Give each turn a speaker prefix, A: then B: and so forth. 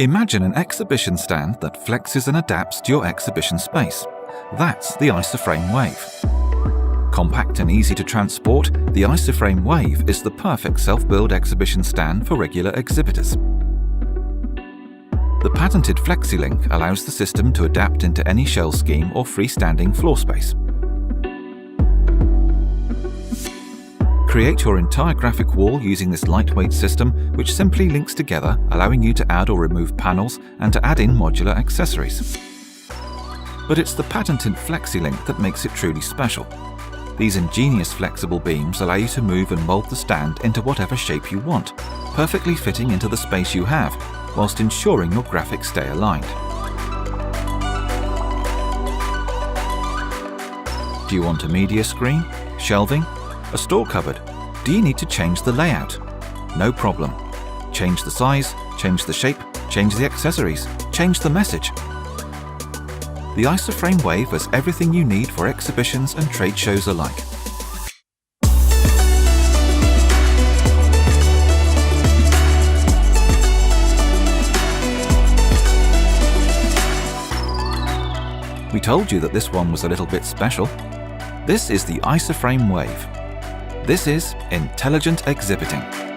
A: Imagine an exhibition stand that flexes and adapts to your exhibition space. That's the ISOframe Wave. Compact and easy to transport, the ISOframe Wave is the perfect self-build exhibition stand for regular exhibitors. The patented FlexiLink allows the system to adapt into any shell scheme or freestanding floor space. Create your entire graphic wall using this lightweight system, which simply links together, allowing you to add or remove panels and to add in modular accessories. But it's the patented FlexiLink that makes it truly special. These ingenious flexible beams allow you to move and mold the stand into whatever shape you want, perfectly fitting into the space you have, whilst ensuring your graphics stay aligned. Do you want a media screen, shelving, a store cupboard? Do you need to change the layout? No problem. Change the size, change the shape, change the accessories, change the message. The ISOframe Wave has everything you need for exhibitions and trade shows alike. We told you that this one was a little bit special. This is the ISOframe Wave. This is intelligent exhibiting.